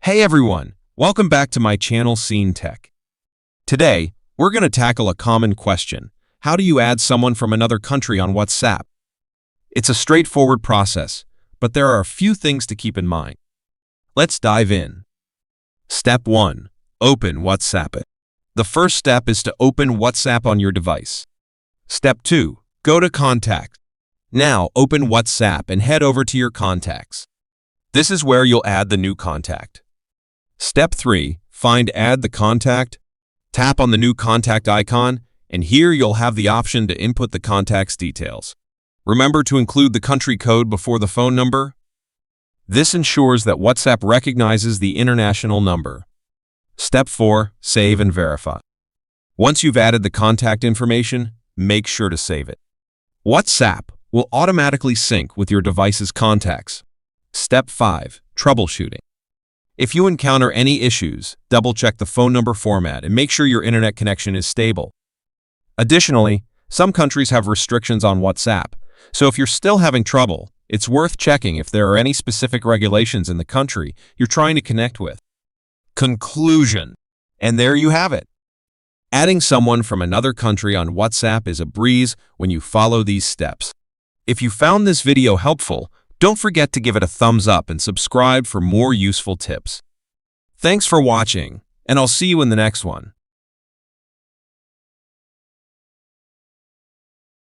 Hey everyone, welcome back to my channel Scene Tech. Today, we're going to tackle a common question. How do you add someone from another country on WhatsApp? It's a straightforward process, but there are a few things to keep in mind. Let's dive in. Step 1. Open WhatsApp. The first step is to open WhatsApp on your device. Step 2. Go to Contacts. Now, open WhatsApp and head over to your contacts. This is where you'll add the new contact. Step 3. Find Add the Contact. Tap on the new contact icon, and here you'll have the option to input the contact's details. Remember to include the country code before the phone number. This ensures that WhatsApp recognizes the international number. Step 4. Save and verify. Once you've added the contact information, make sure to save it. WhatsApp will automatically sync with your device's contacts. Step 5. Troubleshooting. If you encounter any issues, double-check the phone number format and make sure your internet connection is stable. Additionally, some countries have restrictions on WhatsApp, so if you're still having trouble, it's worth checking if there are any specific regulations in the country you're trying to connect with. Conclusion. And there you have it. Adding someone from another country on WhatsApp is a breeze when you follow these steps. If you found this video helpful, don't forget to give it a thumbs up and subscribe for more useful tips. Thanks for watching, and I'll see you in the next one.